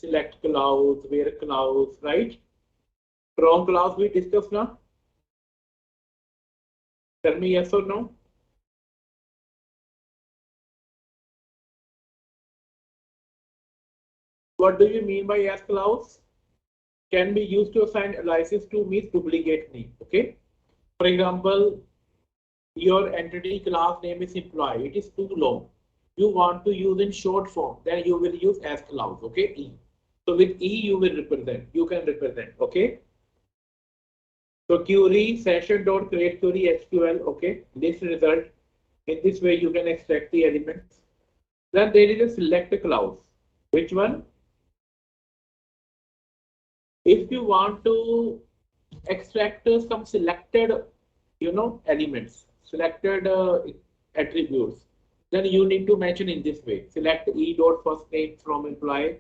select clause, where clause, right? From clause we discussed now. Tell me yes or no. What do you mean by as clause? Can be used to assign aliases to means duplicate name. Okay. For example, your entity class name is employee. It is too long. You want to use in short form, then you will use as clause. Okay, E. So with E you will represent. You can represent. Okay. So query session dot create query SQL. Okay. This result. In this way you can extract the elements. Then there is a select clause. Which one? If you want to extract some selected, elements, selected attributes, then you need to mention in this way. Select E dot first name from employee.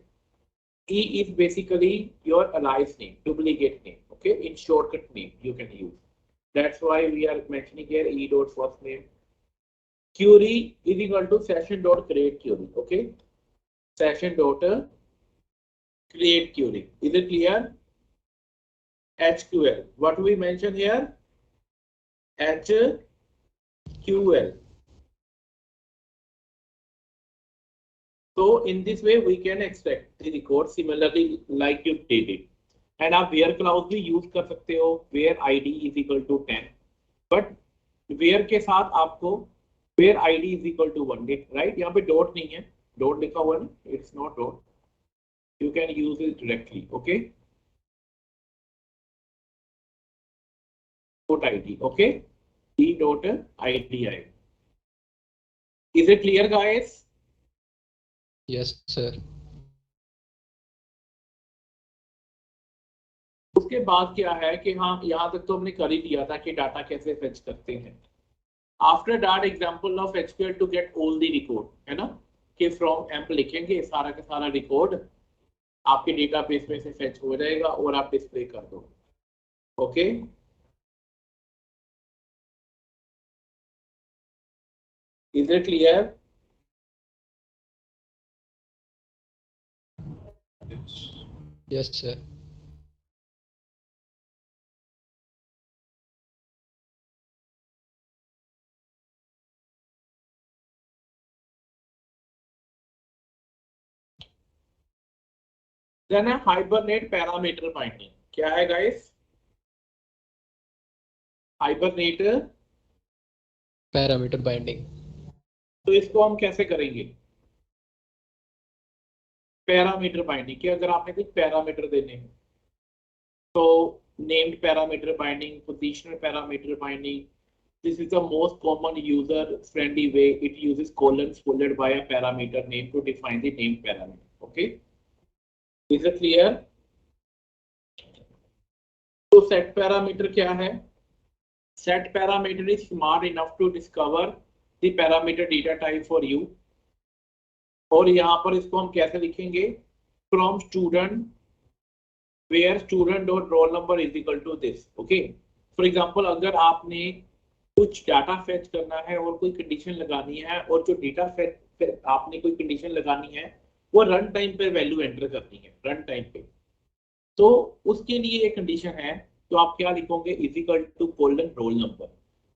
E is basically your alias name, duplicate name. Okay, in shortcut name you can use. That's why we are mentioning here E dot first name. Query is equal to session dot create query. Okay, session dot create query. Is it clear? HQL. What we mention here? HQL. So in this way we can extract the record similarly like you did it. And आप where clause भी use कर सकते हो, where id is equal to 10. But where के साथ आपको where id is equal to 1, right? यहाँ पे dot नहीं है, dot लिखा हुआ है, it's not dot. You can use it directly, okay? Dot id, okay? E dot idi. Is it clear, guys? Yes, sir. उसके बाद क्या है कि हाँ यहाँ तक तो हमने कर ही दिया था कि डाटा कैसे फेच करते हैं. After that example of SQL to get all the record, है ना, कि फ्रॉम एम्प लिखेंगे सारा का सारा रिकॉर्ड आपके डेटाबेस में से फेच हो जाएगा और आप डिस्प्ले कर दो. Okay, is it clear? Yes, sir. Then है हाइबरनेट पैरामीटर बाइंडिंग. क्या है गाइस? Hibernate Parameter binding. तो इसको हम कैसे करेंगे? पैरामीटर बाइंडिंग कि अगर आपने कुछ पैरामीटर देने हैं तो named parameter binding, positional parameter binding. This is the most common user-friendly way. It uses colons followed by a parameter name to define the name parameter. Okay, is it clear? तो set parameter क्या है? Set parameter is smart enough to discover the parameter data type for you. और यहाँ पर इसको हम कैसे लिखेंगे? From student where student dot roll number is equal to this. Okay. For example, अगर आपने कुछ डाटा फेच करना है और कोई कंडीशन लगानी है और जो डेटा फेच आपने कोई कंडीशन लगानी है वो रन टाइम पे वैल्यू एंटर करनी है, रन टाइम पे. तो उसके लिए एक कंडीशन है, तो आप क्या लिखोगे? Is equal to colon roll number.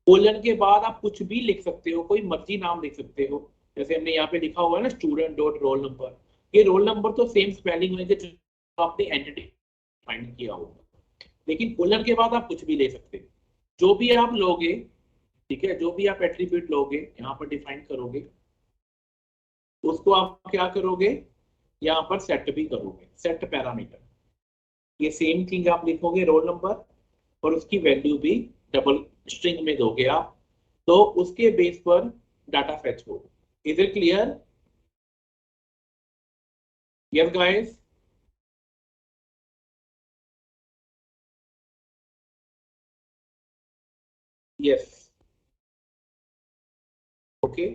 Colon के बाद आप कुछ भी लिख सकते हो, कोई मर्जी नाम लिख सकते हो. जैसे हमने यहाँ पे लिखा हुआ है ना, स्टूडेंट डॉट रोल नंबर. ये रोल नंबर तो सेम स्पेलिंग होंगे जो आपने एंटिटी फाइंड किया होगा, लेकिन कोलन के बाद आप कुछ भी ले सकते हो. जो भी आप लोगे, ठीक है, जो भी आप एट्रीब्यूट लोगे यहाँ पर डिफाइन करोगे उसको आप क्या करोगे? यहाँ पर सेट भी करोगे, सेट पैरामीटर. ये सेम थिंग आप लिखोगे रोल नंबर और उसकी वैल्यू भी डबल स्ट्रिंग में दोगे आप, तो उसके बेस पर डाटा फेच होगा. Is it clear? Yes guys? Yes. Okay,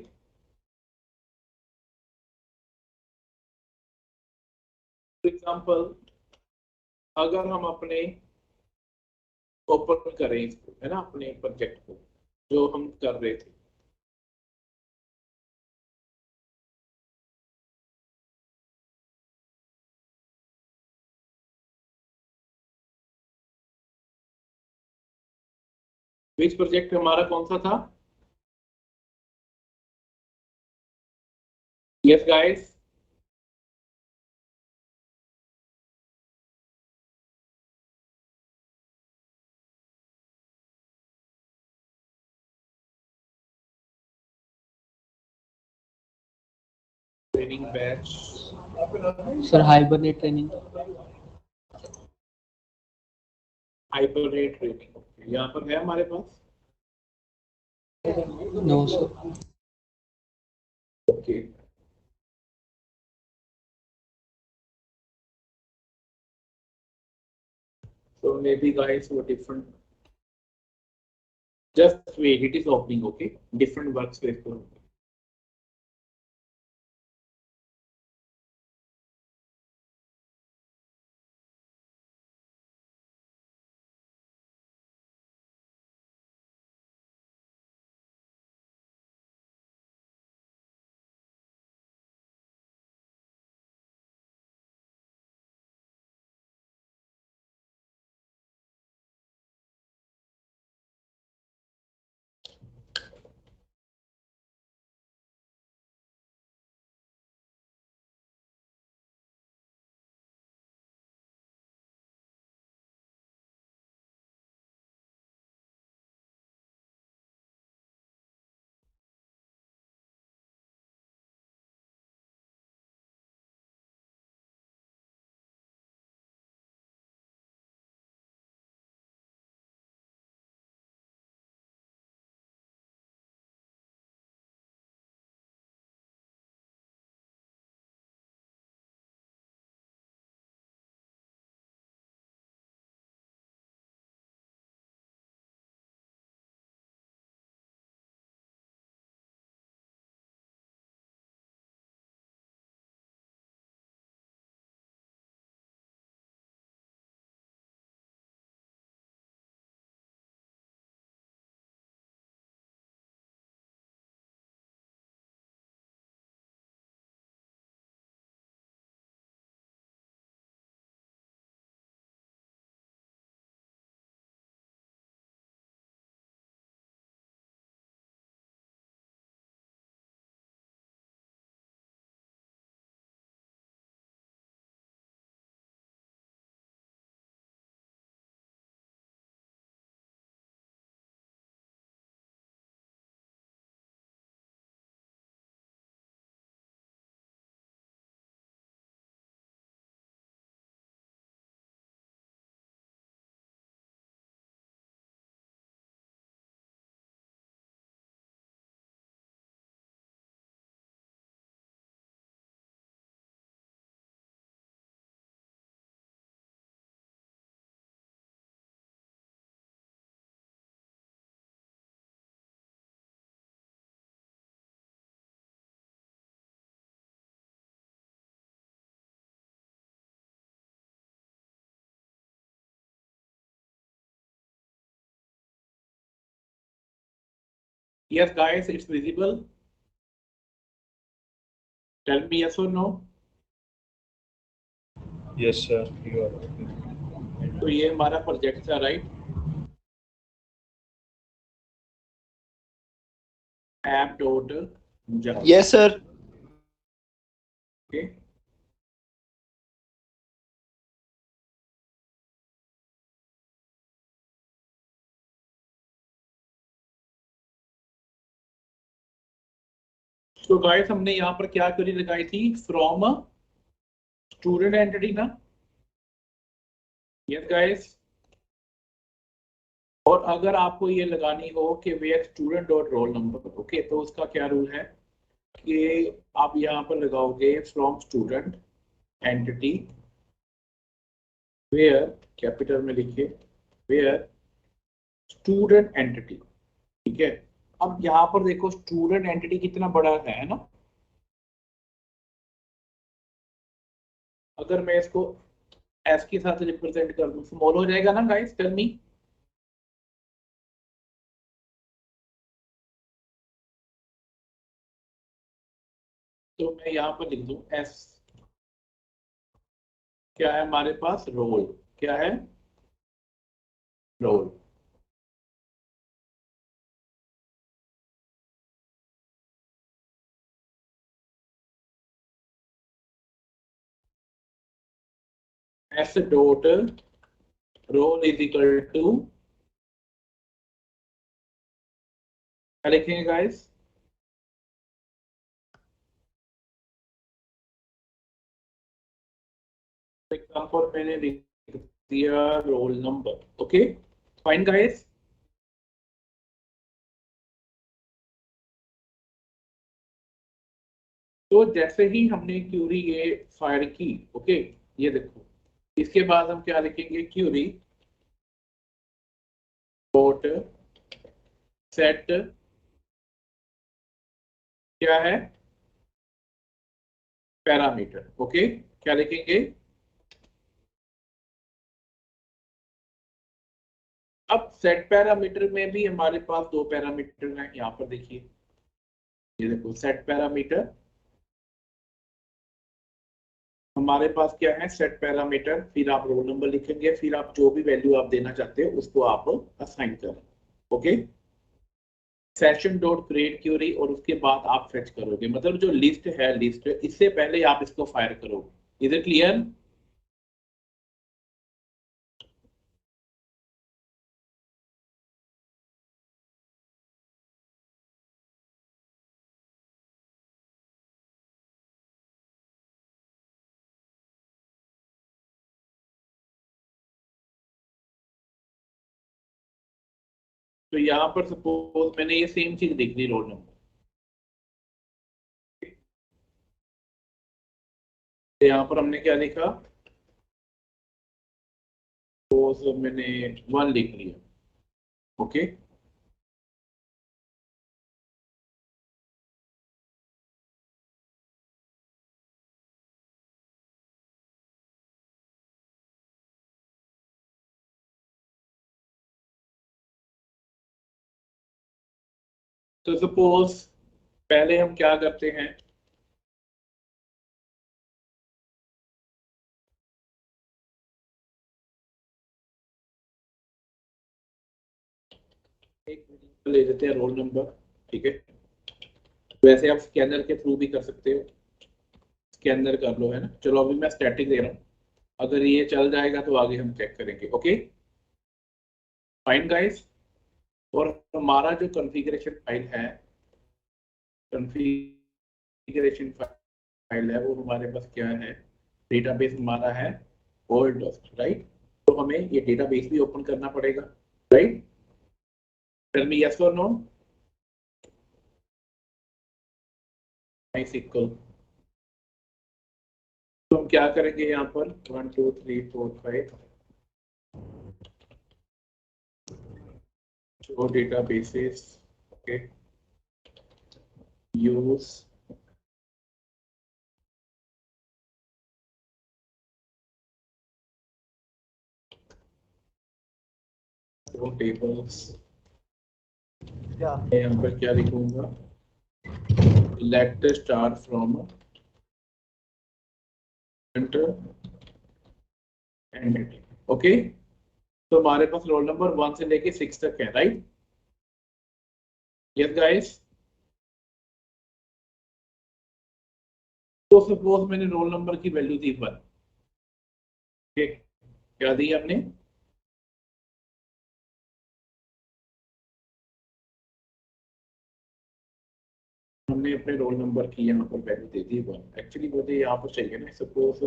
for example अगर हम अपने ओपन करें इसको, है ना, अपने प्रोजेक्ट को जो हम कर रहे थे, विच प्रोजेक्ट हमारा कौन सा था? Yes guys, training batch sir Hibernate training. Hibernate training यहाँ पर है हमारे पास। No sir. Okay, so maybe guys were different. Just wait, it is opening. Okay, different workspace for. Yes, guys, it's visible. Tell me yes or no. Yes, sir. You are. तो ये हमारा project था, right? App dot Java. Yes sir. Okay. तो guys हमने यहाँ पर क्या query लगाई थी? फ्रॉम स्टूडेंट एंटिटी ना? Yes guys. और अगर आपको ये लगानी हो कि where student dot roll number, okay, तो उसका क्या रूल है कि आप यहाँ पर लगाओगे from student entity where, capital में लिखिए, वेयर स्टूडेंट एंटिटी, ठीक है। अब यहाँ पर देखो स्टूडेंट एंटिटी कितना बड़ा है ना। अगर मैं इसको एस के साथ रिप्रेजेंट कर दूं, स्मॉल हो जाएगा ना गाइस? टेल मी। तो मैं यहाँ पर लिख दूं एस, क्या है हमारे पास? रोल। क्या है? Roll. S dot roll is equal to, क्या लिखेंगे गाइस? एग्जाम्पल मैंने लिख दिया roll number. Okay fine guys. तो जैसे ही हमने क्यूरी ये फायर की, ओके, ये देखो, इसके बाद हम क्या लिखेंगे? क्यूरी डॉट सेट, क्या है? पैरामीटर. ओके, क्या लिखेंगे? अब सेट पैरामीटर में भी हमारे पास दो पैरामीटर हैं. यहाँ पर देखिए, ये देखो सेट पैरामीटर, हमारे पास क्या है? सेट पैरामीटर, फिर आप रोल नंबर लिखेंगे, फिर आप जो भी वैल्यू आप देना चाहते हो उसको आप असाइन करें. Okay, session dot create query, और उसके बाद आप फेच करोगे, मतलब जो लिस्ट है, लिस्ट इससे पहले आप इसको फायर करोगे. Is it clear? तो यहाँ पर सपोज मैंने ये सेम चीज लिख दी, रोल नंबर. तो यहाँ पर हमने क्या लिखा? सपोज मैंने 1 लिख लिया. ओके, तो सपोज पहले हम क्या करते हैं? एक ले लेते हैं रोल नंबर. ठीक है, वैसे आप स्कैनर के थ्रू भी कर सकते हो, स्कैनर कर लो, है ना. चलो अभी मैं स्टैटिक दे रहा हूँ, अगर ये चल जाएगा तो आगे हम चेक करेंगे. Okay fine guys. और हमारा जो कॉन्फ़िगरेशन फाइल है, कॉन्फ़िगरेशन फाइल है, वो हमारे पास क्या है? डेटाबेस हमारा है गोल्ड डस्ट, राइट. तो हमें ये डेटाबेस भी ओपन करना पड़ेगा, राइट. टेल मी यस और नो. MySQL. तो हम क्या करेंगे यहाँ पर? 1 2 3 4 5 जो डेटाबेसेस. Okay, use tables. मैं यहाँ पर क्या लिखूंगा? Let start from enter and. Okay, तो हमारे पास रोल नंबर 1 से लेके 6 तक है, राइट. Yes guys. तो सपोज मैंने रोल नंबर की वैल्यू दी 1. क्या दी हमने? हमने अपने रोल नंबर की यहाँ पर वैल्यू दे दी 1. एक्चुअली मुझे यहाँ पर चाहिए ना, सपोज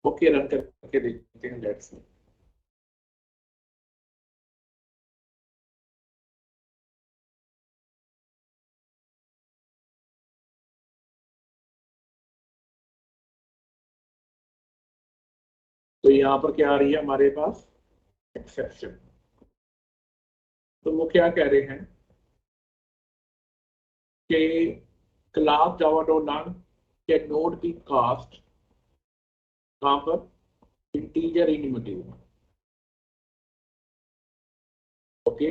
ओके, रन करके देखते हैं. लेट्स. तो यहाँ पर क्या आ रही है हमारे पास? एक्सेप्शन. तो वो क्या कह रहे हैं कि class Java dot non can not be cast, कहाँ पर? इंटीजर इनमेटिव. ओके,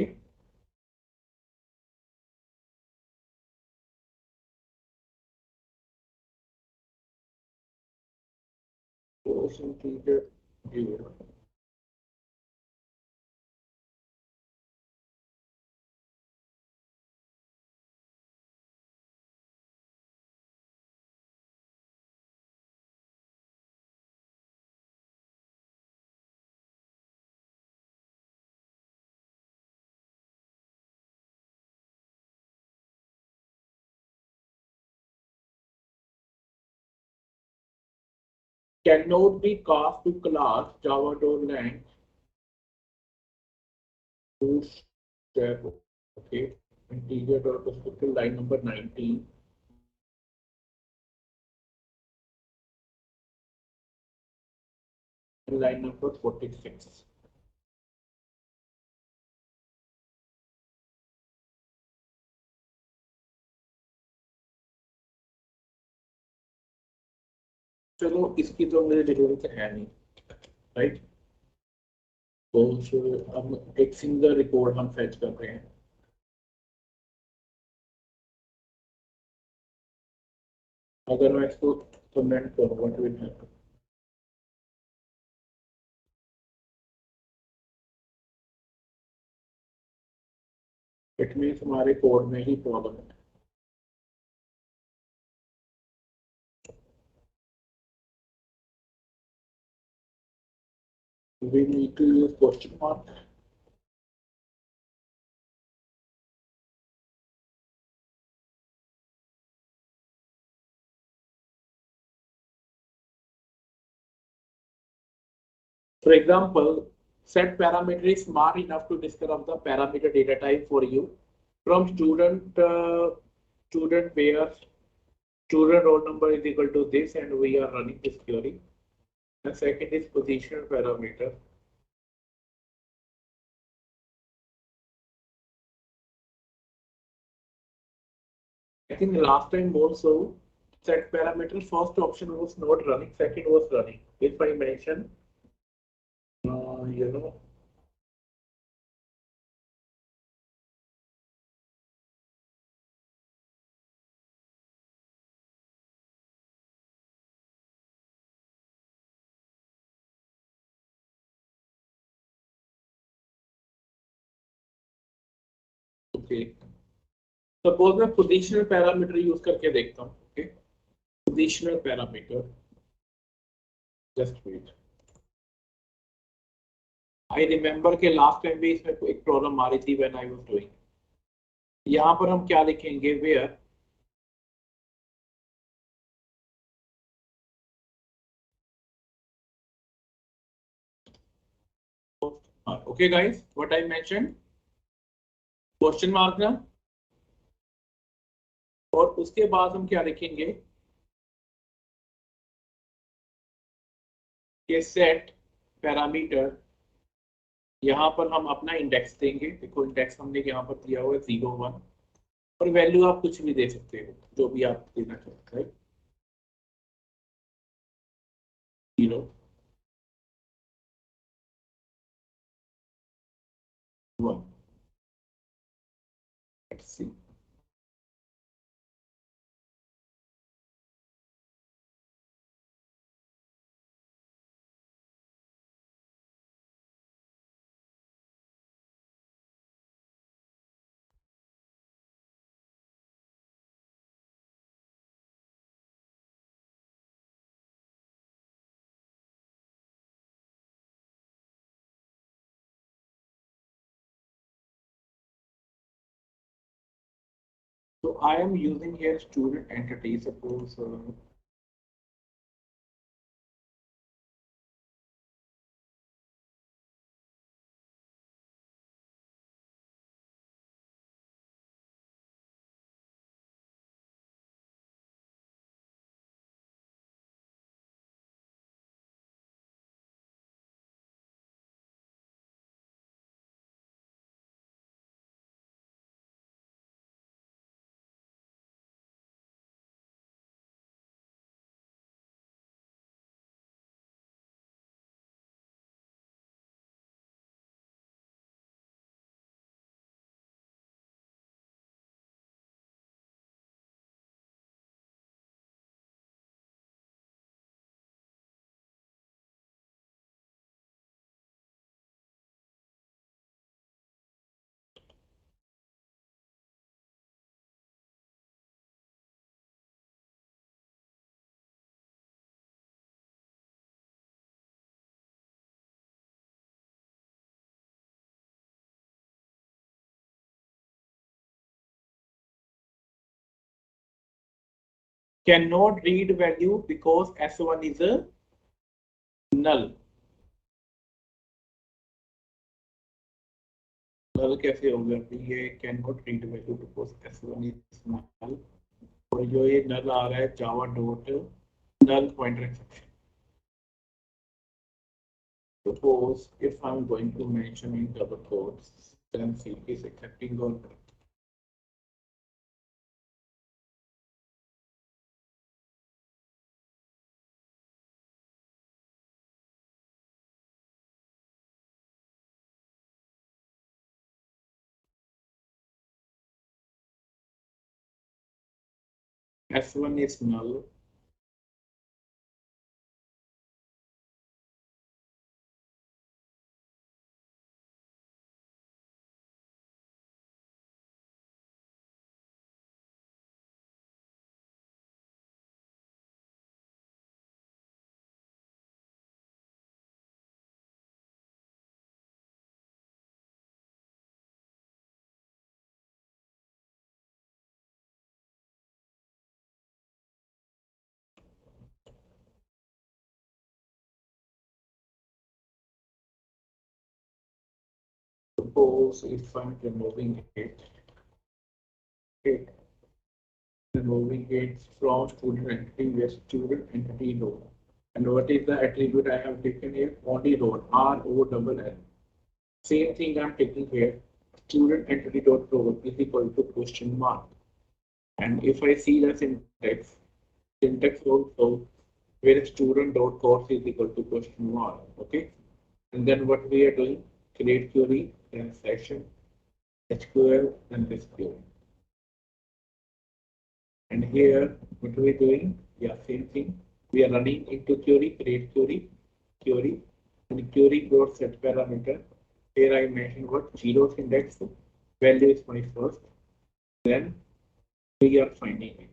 तो integer cannot be cast to class java.lang bootstrap. Okay, integer.descriptor line number 19. Line number 46. चलो इसकी तो मुझे जरूरत है नहीं, राइट। तो हम एक सिंगल रिकॉर्ड हम फेच कर रहे हैं। अगर मैं इसको कमेंट करूँ what will happen, it means हमारे कोड में ही प्रॉब्लम है। We need to use question mark. For example, set parameter is smart enough to describe the parameter data type for you from student where student roll number is equal to this, and we are running this query. The second is position parameter. I think last time also set parameter first option was not running, second was running. If I mention, you know, okay. Suppose मैं positional parameter use करके देखता हूँ, okay? Positional parameter. Just wait. I remember के last time भी इसमें एक problem आ रही थी when I was doing. यहाँ पर हम क्या लिखेंगे, where okay guys, what I mentioned, question mark ना, और उसके बाद हम क्या लिखेंगे कि सेट पैरामीटर, यहाँ पर हम अपना इंडेक्स देंगे। देखो इंडेक्स हमने यहाँ पर दिया हुआ है 0 1, और वैल्यू आप कुछ भी दे सकते हो जो भी आप देना चाहते हैं, 0 1। Let's see. So I am using here student entity. Suppose cannot read value because S1 is नल नल कैसे होगा? ये can not read value because s1 is null. और जो ये नल आ रहा है Java dot null pointer exception. Suppose if I'm going to mention in double quotes, then C is accepting or not. S1 is null. Suppose if I'm removing it, okay, removing it from student entity with student entity role. And what is the attribute I have taken here? Only role, ROLL. Same thing I'm taking here. Student entity dot role is equal to question mark. And if I see the syntax also where student dot course is equal to question mark. Okay. And then what we are doing? Create query, then session, SQL, and this query. And here, what are we doing? Yeah, same thing. We are running into query, create query, and query dot set parameter. Here I mentioned what zeros index value is my first. Then we are finding it.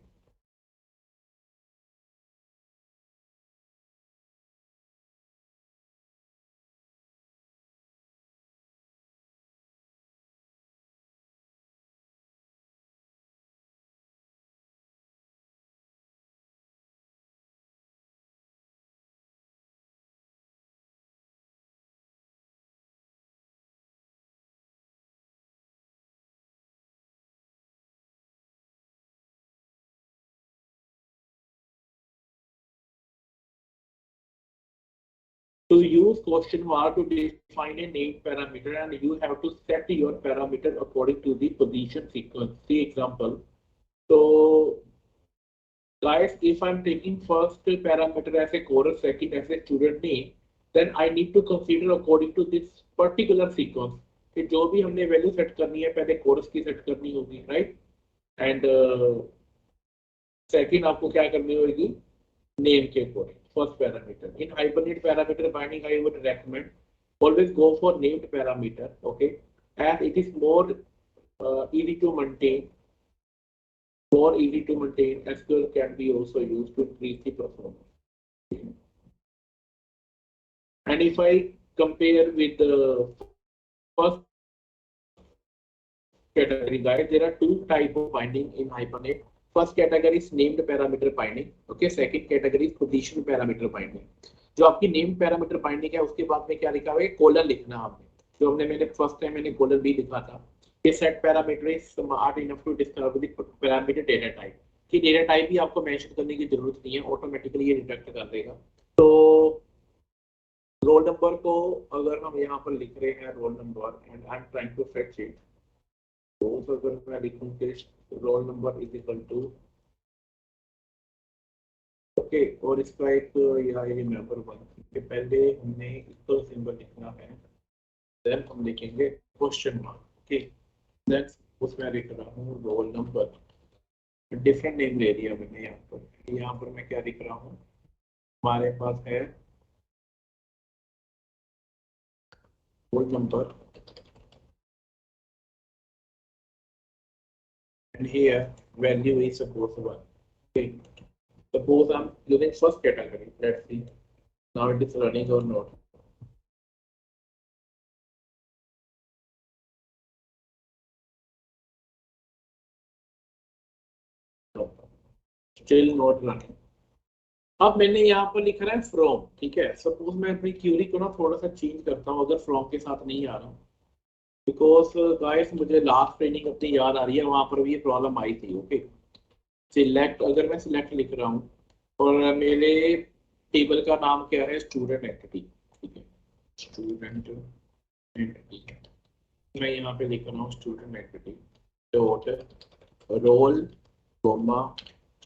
To use question mark to define a named parameter, and you have to set your parameter according to the position sequence. See example. So guys, if I'm taking first parameter as a chorus, second as a student name, then I need to consider according to this particular sequence कि जो भी हमने value set करनी है पहले coarse की set करनी होगी, राइट? एंड सेकंड आपको क्या करनी होगी? नेम के according first parameter in hibernate parameter binding I would recommend always go for named parameter, okay, and it is easy to maintain more easy to maintain. SQL can be also used to increase the performance. And if I compare with the first category, guys, there are two type of binding in Hibernate. First category is named parameter binding. Okay, second category is position parameter binding. जो आपकी named parameter binding है उसके बाद में क्या लिखा हुआ है? कॉलर लिखना आपने. जो हमने मैंने फर्स्ट टाइम मैंने कॉलर भी लिखा था. ये set parameter is smart enough to discover the parameter data type. कि डेटा टाइप भी आपको मेंशन करने की जरूरत नहीं है, ऑटोमेटिकली ये डिटेक्ट कर देगा. तो रोल नंबर को अगर हम यहाँ पर लिख रहे हैं roll number and I am trying to fetch it, तो अगर मैं लिखूं कि roll number is equal to okay, और इसका एक यहाँ रिमेंबर वन कि पहले हमने इक्वल सिंबल लिखना है, देन हम लिखेंगे क्वेश्चन मार्क. ओके, देन उसमें लिख रहा हूँ रोल नंबर, डिफरेंट नेम ले लिया मैंने यहाँ पर मैं क्या लिख रहा हूँ? हमारे पास है roll number and here value is suppose 1. Okay, suppose I'm using first category. Let's see now it is running or not. No, still not running. अब मैंने यहाँ पर लिखा है फ्रॉम, ठीक है। सपोज मैं अपनी क्यूरी को ना थोड़ा सा चेंज करता हूँ, अगर फ्रॉम के साथ नहीं आ रहा, बिकॉज गाइस मुझे लास्ट ट्रेनिंग अपनी याद आ रही है, वहां पर भी ये प्रॉब्लम आई थी। ओके, सिलेक्ट, अगर मैं सिलेक्ट लिख रहा हूँ और मेरे टेबल का नाम क्या है, स्टूडेंट एंटिटी, ठीक है, स्टूडेंट एंटिटी, मैं यहाँ पे लिख रहा हूँ student entity dot roll comma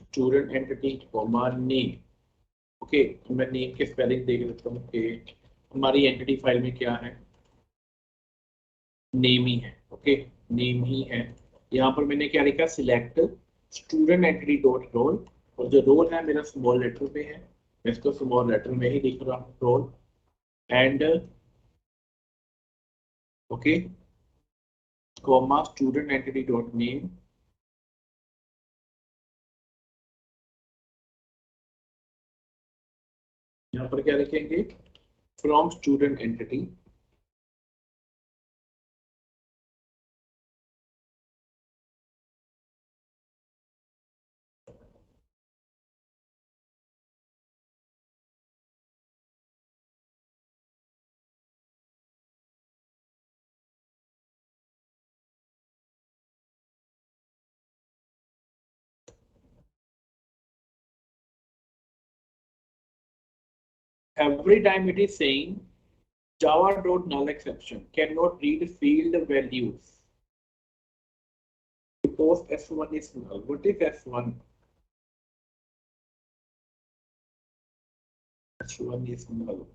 student entity comma name. Okay, तो मैं नेम के स्पेलिंग देख लेता हूँ कि हमारी एंटिटी फाइल में क्या है, नेम ही है। ओके, नेम ही है। यहाँ पर मैंने क्या लिखा, select student entity dot role, और जो रोल है मेरा स्मॉल लेटर में है, मैं इसको स्मॉल लेटर में ही लिख रहा हूँ, roll and okay comma student entity dot name, यहाँ पर क्या लिखेंगे, from student entity every time it is saying java.null exception cannot read field values because s1 is null. What is s1? s1 is null.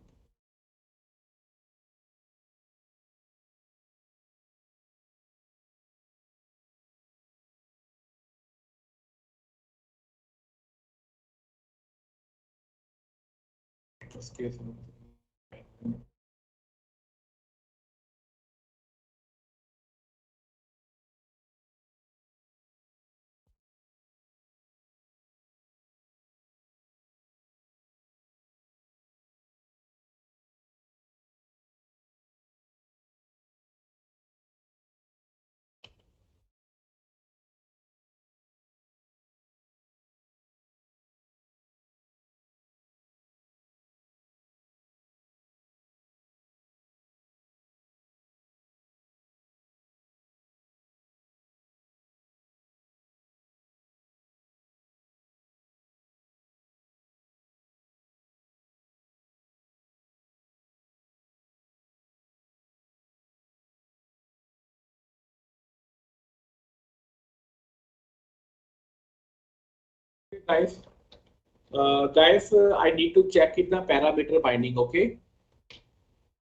Guys, I need to check it the parameter binding. Okay,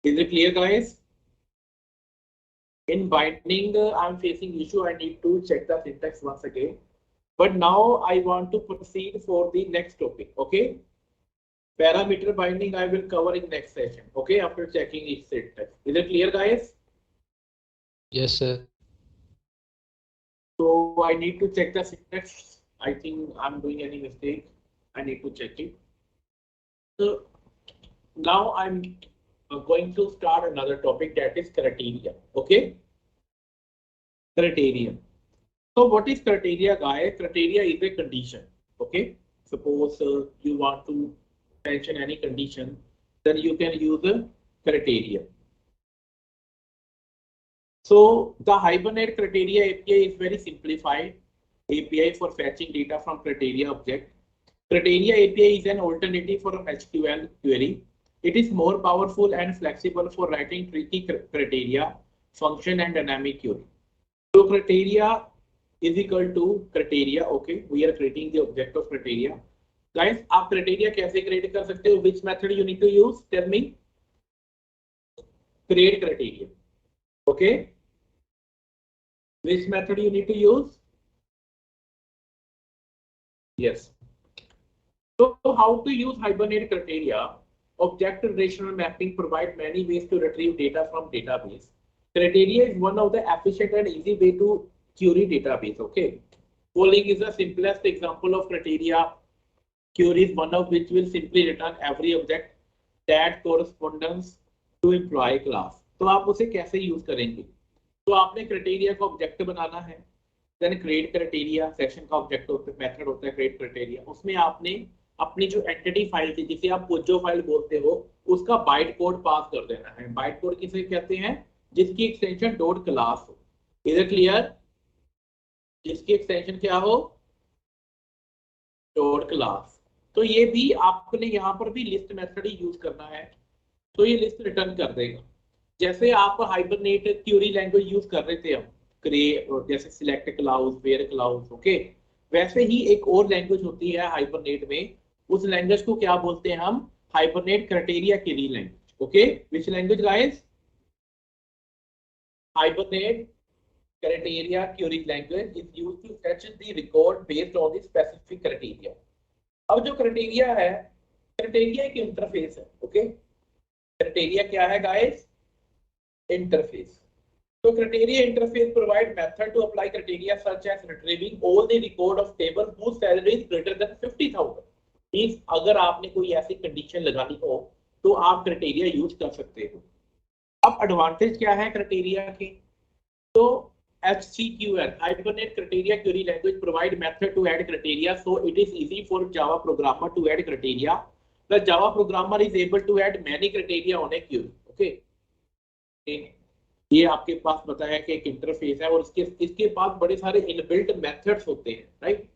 is it clear, guys? In binding, I'm facing issue. I need to check the syntax once again. But now I want to proceed for the next topic. Okay, parameter binding I will cover in next session. Okay, after checking each syntax. Is it clear, guys? Yes, sir. So I need to check the syntax. I think I'm doing any mistake. I need to check it. So now I'm going to start another topic, that is criteria. Okay, criteria. So what is criteria, guys? Criteria is a condition. Okay, suppose you want to mention any condition, then you can use a criteria. So the Hibernate criteria API is very simplified API for fetching data from criteria object. Criteria API is an alternative for an SQL query. It is more powerful and flexible for writing tricky criteria, function and dynamic query. So criteria is equal to criteria. Okay, we are creating the object of criteria. Guys, आप criteria कैसे create कर सकते हो? Which method you need to use? Tell me. Create criteria. Okay. Which method you need to use? Yes. So how to use Hibernate criteria? Object relational mapping provide many ways to retrieve data from database. Criteria is one of the efficient and easy way to query database. Okay. Polling is the simplest example of criteria queries, one of which will simply return every object that corresponds to employee class. तो आप उसे कैसे use करेंगे? तो आपने criteria का object बनाना है, then create criteria session का ऑब्जेक्ट होता है, मेथड होता है क्रिएट क्राइटेरिया, उसमें आपने अपनी जो एंटिटी फाइल थी जिसे आप पोजो फाइल बोलते हो उसका बाइट कोड पास कर देना है। बाइट कोड किसे कहते हैं? जिसकी एक्सटेंशन डॉट क्लास हो। Is it clear? जिसकी एक्सटेंशन क्या हो? Dot class. तो ये भी आपने यहाँ पर भी लिस्ट मेथड ही यूज करना है, तो ये लिस्ट रिटर्न कर देगा। जैसे आप हाइबरनेट क्यूरी लैंग्वेज यूज कर रहे थे हम, क्रिएट और जैसे select clause, where clause, okay, वैसे ही एक और लैंग्वेज होती है हाइबरनेट में। उस लैंग्वेज को क्या बोलते हैं हम? Hibernate criteria Curie language. Okay, which language guys? Hibernate criteria query language is used to fetch the record based on the specific criteria. अब जो क्राइटेरिया है, क्राइटेरिया एक इंटरफेस है। ओके, क्राइटेरिया क्या है गाइस? इंटरफेस। तो criteria interface provide method to apply criteria such as retrieving all the record of table whose salary is greater than 50,000। Means अगर आपने कोई ऐसी कंडीशन लगानी हो तो आप क्राइटेरिया यूज कर सकते हो। अब एडवांटेज क्या है क्राइटेरिया के? तो HCQL Hibernate Criteria Query Language provide method to add criteria, so it is easy for Java programmer to add criteria. The Java programmer is able to add many criteria on a query. Okay, ये आपके पास बताया कि एक interface है और इसके पास बड़े सारे इनबिल्ट मेथड्स होते हैं, right?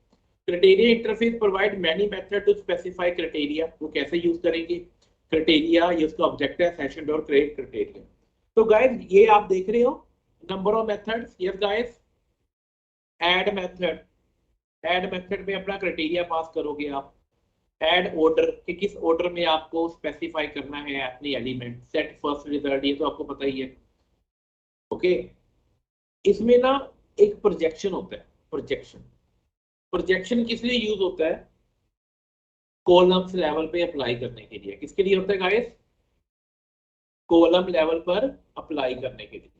Criteria interface provide many method to specify criteria. वो कैसे यूज करेंगे क्राइटेरिया? ये उसका ऑब्जेक्ट है सेशन डॉट क्रिएट क्राइटेरिया। तो गाइस ये आप देख रहे हो number of methods. Yes guys, add method, add method में अपना क्राइटेरिया पास करोगे आप। ऐड ऑर्डर कि किस ऑर्डर में आपको स्पेसिफाई करना है अपनी एलिमेंट। सेट फर्स्ट रिजल्ट, ये तो आपको पता ही है। ओके, इसमें ना एक प्रोजेक्शन होता है। प्रोजेक्शन, प्रोजेक्शन किस लिए यूज होता है? कॉलम्स लेवल पे अप्लाई करने के लिए। किसके लिए होता है गाइस? कॉलम लेवल पर अप्लाई करने के लिए।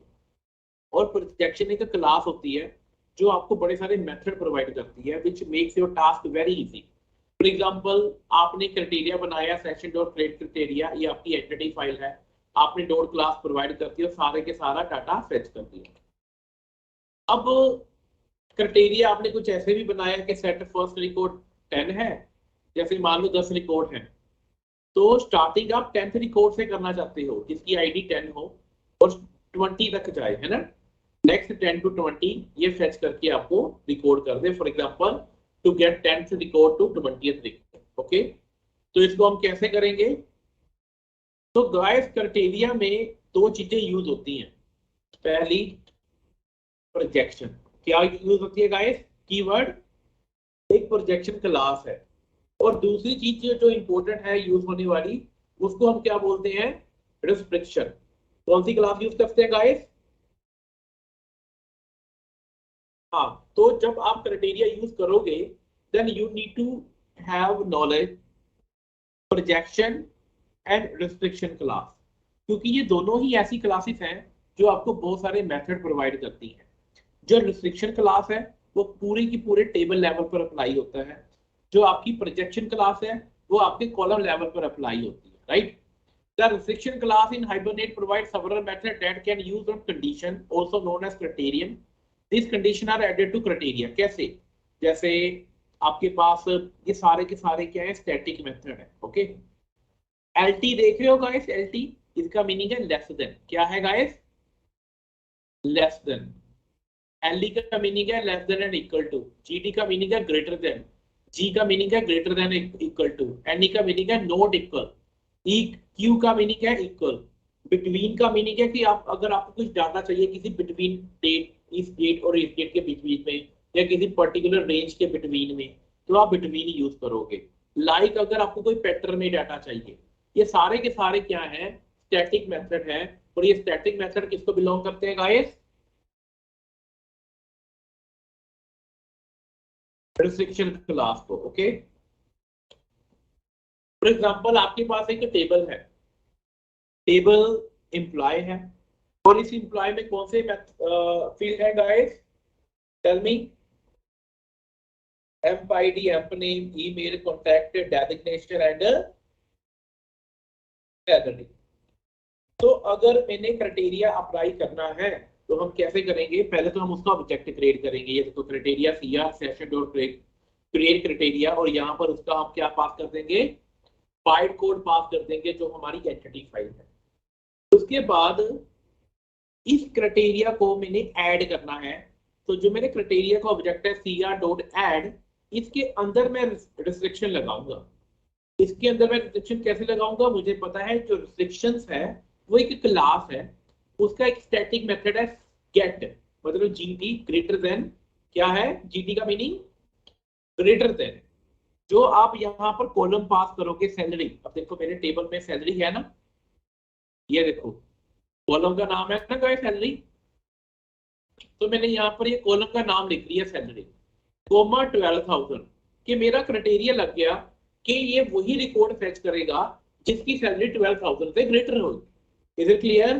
और प्रोजेक्शन एक क्लास होती है जो आपको बड़े सारे मेथड प्रोवाइड करती है which makes your task very easy. For example, आपने क्राइटेरिया बनाया सेशन डॉट क्रिएट क्राइटेरिया, ये आपकी एंटिटी फाइल है, आपने डॉट क्लास प्रोवाइड कर दिया, सारे के सारा डाटा फेच कर दिया। अब क्राइटेरिया आपने कुछ ऐसे भी बनाया कि सेट फर्स्ट रिकॉर्ड 10 है, जैसे मान लो 10 रिकॉर्ड है, तो स्टार्टिंग आप 10th रिकॉर्ड से करना चाहते हो जिसकी आईडी 10 हो और 20 तक जाए, है ना? नेक्स्ट 10 to 20 ये फेच करके आपको रिकॉर्ड कर दे। For example, to get 10th record to 20th record. Okay, तो इसको हम कैसे करेंगे? तो गाइस क्राइटेरिया में दो चीजें यूज होती हैं। पहली प्रोजेक्शन, क्या यूज होती है गाइस? कीवर्ड, एक प्रोजेक्शन क्लास है। और दूसरी चीज जो इंपॉर्टेंट है यूज होने वाली, उसको हम क्या बोलते हैं? रिस्ट्रिक्शन। कौन सी क्लास यूज करते हैं गाइस? हाँ, तो जब आप क्राइटेरिया यूज करोगे then you need to have knowledge projection and restriction class, क्योंकि ये दोनों ही ऐसी क्लासेस हैं जो आपको बहुत सारे मेथड प्रोवाइड करती हैं। जो रिस्ट्रिक्शन क्लास है वो पूरे की पूरे टेबल लेवल पर अप्लाई होता है, जो आपकी प्रोजेक्शन क्लास है वो आपके कॉलम लेवल पर अप्लाई होती है, right? The restriction class in Hibernate provides several methods that can use on condition, also known as criterion. These conditions are added to criteria. कैसे? जैसे आपके पास ये सारे के सारे क्या है? स्टैटिक मेथड है। ओके, LT देख रहे हो गाइस? LT इसका मीनिंग है लेस देन। क्या है गाइस? Less than. LE का मीनिंग है less than and equal to. GD का मीनिंग है ग्रेटर देन। G का मीनिंग है greater than equal to. NE का मीनिंग है नॉट इक्वल। Q का मीनिंग है इक्वल। बिटवीन का मीनिंग है कि आप अगर आपको कुछ डालना चाहिए किसी बिटवीन डेट, इस डेट और इस डेट के बीच में, या किसी पर्टिकुलर रेंज के बिटवीन में, तो आप बिटवीन यूज करोगे। लाइक अगर आपको कोई पैटर्न में डाटा चाहिए, ये सारे के सारे क्या है? स्टैटिक मेथड है। और ये स्टैटिक मेथड किसको बिलोंग करते हैं गाइस? रिस्ट्रिक्शन क्लास को। ओके, फॉर एग्जांपल आपके पास एक टेबल है, टेबल एम्प्लॉय है, और इस एम्प्लॉय में कौन से फील्ड है guys? Tell me. Emp name, email, contact, designation and salary. तो अगर मैंने क्राइटेरिया अप्लाई करना है तो हम कैसे करेंगे? पहले तो हम उसका ऑब्जेक्ट क्रिएट करेंगे। ये तो criteria CR session dot create create criteria, और यहाँ पर उसका हम क्या पास कर देंगे, बाइट कोड पास कर देंगे जो हमारी एंटिटी फाइल है। उसके बाद इस क्राइटेरिया को मैंने ऐड करना है, तो जो मेरे क्राइटेरिया का ऑब्जेक्ट है cr.add, इसके अंदर मैं रिस्ट्रिक्शन लगाऊंगा। इसके अंदर मैं रिस्ट्रिक्शन कैसे लगाऊंगा, मुझे पता है जो रिस्ट्रिक्शंस है वो एक क्लास है, उसका एक स्टैटिक मेथड है गेट, मतलब जीटी ग्रेटर देन, क्या है जीटी का मीनिंग, ग्रेटर देन। जो आप यहाँ पर कॉलम पास करोगे सैलरी, अब देखो मेरे टेबल में सैलरी है ना, ये देखो कॉलम का नाम है ना गाइस सैलरी, तो मैंने यहाँ पर ये कॉलम का नाम लिख लिया सैलरी, कोमा 12,000, कि मेरा क्राइटेरिया लग गया कि ये वही रिकॉर्ड फेच करेगा जिसकी सैलरी 12,000 से ग्रेटर होगी। Is it clear?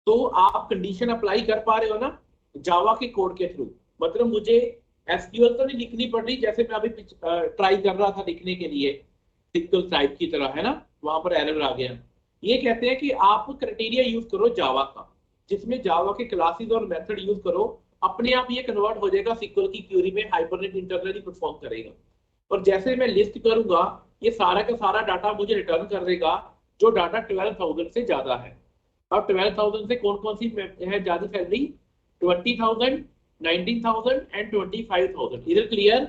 तो आप कंडीशन अप्लाई कर पा रहे हो ना जावा के कोड के थ्रू, मतलब मुझे एसक्यूएल तो नहीं लिखनी पड़ रही, जैसे मैं अभी ट्राई कर रहा था लिखने के लिए सिक्वल टाइप की तरह, है ना, वहां पर एरर आ गया। ये कहते हैं कि आप क्राइटेरिया यूज करो जावा का, जिसमें जावा के क्लासेस और मेथड यूज करो, अपने आप ये कन्वर्ट हो जाएगा सिक्वल की क्यूरी में, हाइबरनेट इंटरनली परफॉर्म करेगा। और जैसे मैं लिस्ट करूंगा ये सारा का सारा डाटा मुझे रिटर्न कर देगा जो डाटा 12,000 से ज्यादा है। अब 12,000 से कौन कौन सी है ज्यादा सैलरी, 20,000, 19,000 एंड 25,000। इधर क्लियर?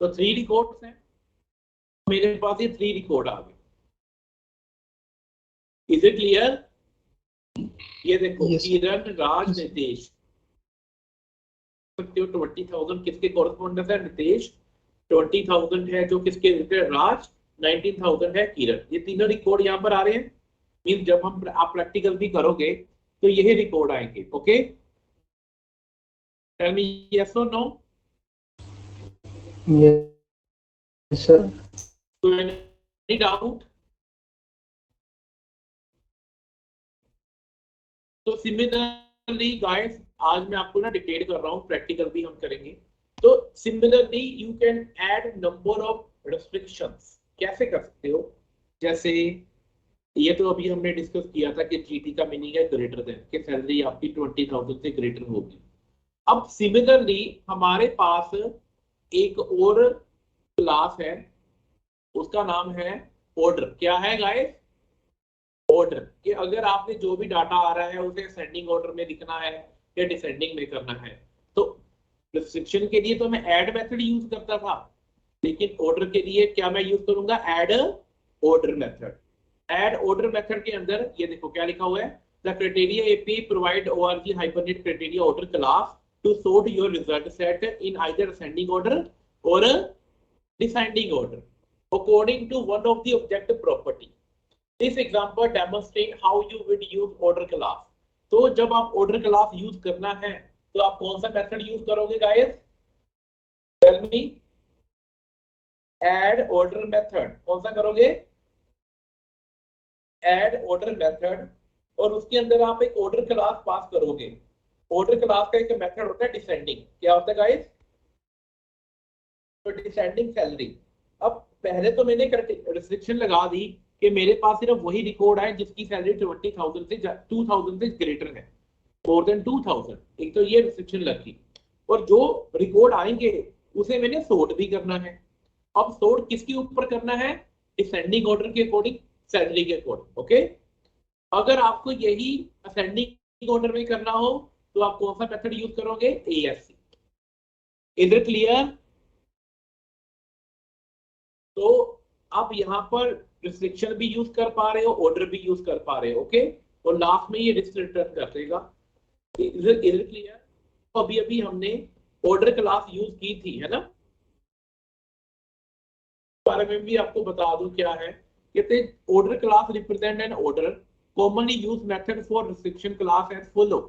तो 3 रिकॉर्ड्स हैं, मेरे पास ये 3 रिकॉर्ड आ गए। Is it clear? ये देखो Yes. किरण, राज, Yes. नितेश, 20,000 किसके कॉरेस्पॉन्डेंस है, नितेश, 20,000 है जो किसके राज, 19,000 है किरण। ये तीनों रिकॉर्ड यहाँ पर आ रहे हैं, मीन जब हम आप प्रैक्टिकल भी करोगे तो यही रिकॉर्ड आएंगे। ओके, टेल मी यस और नो। Yes, sir. तो एनी डाउट? तो सिमिलरली गाइस, आज मैं आपको ना डिक्टेट कर रहा हूँ, प्रैक्टिकल भी हम करेंगे। तो similarly you can add number of restrictions, कैसे कर सकते हो, जैसे ये तो अभी हमने डिस्कस किया था कि जीटी का मीनिंग है ग्रेटर देन, कि सैलरी आपकी 20,000 से ग्रेटर होगी। अब सिमिलरली हमारे पास एक और क्लास है, उसका नाम है ऑर्डर। क्या है गाइस? ऑर्डर, कि अगर आपने जो भी डाटा आ रहा है उसे असेंडिंग ऑर्डर में लिखना है या डिसेंडिंग में करना है। तो रिस्ट्रिक्शन के लिए तो मैं ऐड मेथड यूज करता था, लेकिन ऑर्डर के लिए क्या मैं यूज करूंगा, add order method. Add order method के अंदर ये देखो क्या लिखा हुआ है, the criteria API provide org Hibernate criteria order class to sort your result set in either ascending order or descending order according to one of the objective property. This example demonstrate how you would use order class. तो जब आप order class use करना है तो आप कौन सा method use करोगे guys, tell me. Add order method, कौन सा करोगे, ऐड ऑर्डर मेथड, और उसके अंदर आप एक ऑर्डर क्लास पास करोगे। ऑर्डर क्लास का एक मेथड होता है डिसेंडिंग, क्या होता है गाइस, तो डिसेंडिंग सैलरी। अब पहले तो मैंने रिस्ट्रिक्शन लगा दी कि मेरे पास सिर्फ वही रिकॉर्ड है जिसकी सैलरी 20,000 से 2,000 से ग्रेटर है, मोर देन 2,000, एक तो ये रिस्ट्रिक्शन लगी। और जो रिकॉर्ड आएंगे उसे मैंने सोर्ट भी करना है। अब सोर्ट किसके ऊपर करना है, डिसेंडिंग ऑर्डर के अकॉर्डिंग, सैलरी के अकॉर्डिंग। ओके, अगर आपको यही असेंडिंग ऑर्डर में करना हो तो आप कौन सा मेथड यूज करोगे, एएससी। Is it clear? तो आप यहाँ पर रिस्ट्रिक्शन भी यूज कर पा रहे हो, ऑर्डर भी यूज कर पा रहे हो। ओके, और लास्ट में ये रिटर्न कर देगा। Is it clear? तो अभी अभी हमने ऑर्डर क्लास यूज की थी, है ना, बारे में भी आपको बता दूं क्या है। कहते order class represent an order commonly use method for restriction class as follow.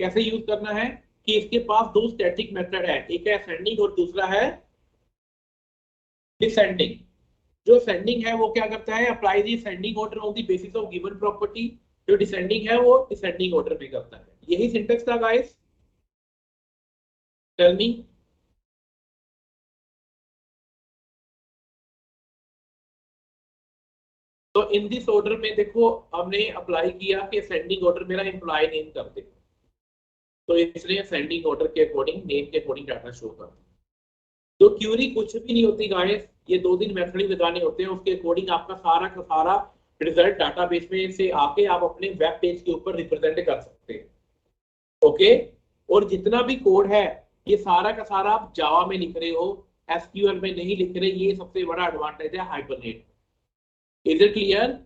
कैसे यूज करना है कि इसके पास दो स्टैटिक मेथड है, एक है असेंडिंग और दूसरा है डिसेंडिंग। जो असेंडिंग है वो क्या करता है, apply the ascending order on the basis of given property. जो डिसेंडिंग है वो डिसेंडिंग ऑर्डर में करता है। यही सिंटेक्स था गाइस, टेल मी। तो इन दिस ऑर्डर में देखो हमने अप्लाई किया कि असेंडिंग ऑर्डर मेरा एम्प्लॉय नेम कर दे। तो इसलिए असेंडिंग ऑर्डर के अकॉर्डिंग नेम के अकॉर्डिंग डाटा शो करता है। तो क्यूरी कुछ भी नहीं होती गाइस, ये 2-3 मेथड ही लगाने होते हैं, उसके अकॉर्डिंग आपका सारा का सारा रिजल्ट डाटाबेस में से आके आप अपने वेब पेज के ऊपर रिप्रेजेंट कर सकते हैं। ओके, और जितना भी कोड है ये सारा का सारा आप जावा में लिख रहे हो, एसक्यूएल में नहीं लिख रहे, ये सबसे बड़ा एडवांटेज है hibernate. Is it clear?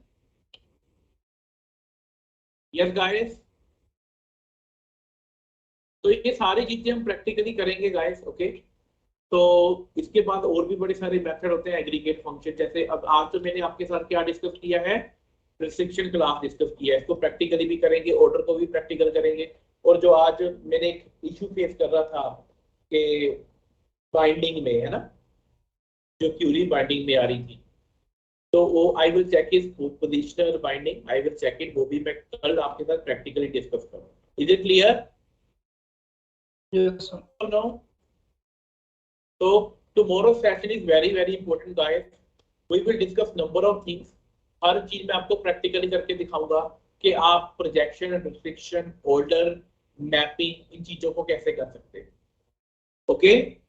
Yes guys. तो ये सारी चीजें हम प्रैक्टिकली करेंगे गाइस। ओके, तो इसके बाद और भी बड़े सारे मेथड होते हैं एग्रीगेट फंक्शन, जैसे अब आज तो मैंने आपके साथ क्या डिस्कस किया है, रिस्ट्रिक्शन क्लास डिस्कस किया है, इसको प्रैक्टिकली भी करेंगे, ऑर्डर को भी प्रैक्टिकल करेंगे। और जो आज मैंने एक इशू फेस कर रहा था कि बाइंडिंग में है ना, जो क्यूरी बाइंडिंग में आ रही थी, तो वो I will check is positional binding, I will check it, वो भी मैं कल आपके साथ प्रैक्टिकली डिस्कस करूंगा। Is it clear? Yes, sir. No? तो tomorrow session is very very important guys. We will discuss number of things. हर चीज मैं आपको प्रैक्टिकली करके दिखाऊंगा कि आप प्रोजेक्शन, रिस्ट्रिक्शन, ऑर्डर, मैपिंग, इन चीजों को कैसे कर सकते हैं। ओके,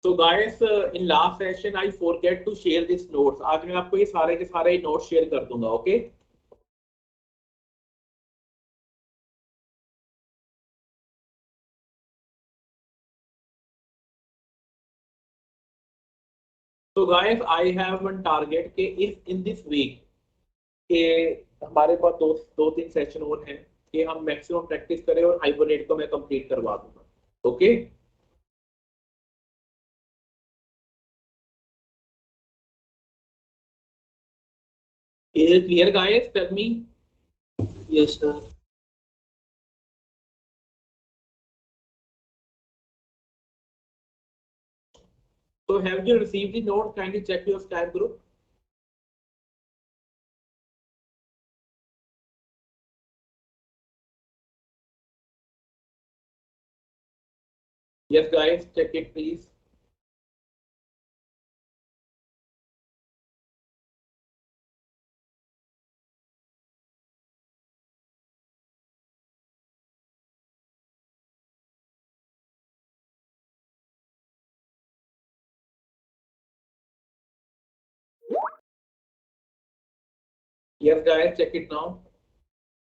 तो guys in last session I forget to share this notes. आज मैं आपको ये सारे के सारे नोट्स शेयर कर दूंगा। ओके, तो guys I have one target कि इफ इन दिस वीक के हमारे पास दो दो तीन सेशन और हैं कि हम मैक्सिमम प्रैक्टिस करें और हाइबरनेट को मैं कंप्लीट करवा दूंगा। Okay, is it clear guys? Tell me. Yes, sir. So have you received the note? Kindly check your Skype group. Yes guys, check it please. Yes guys, check it now.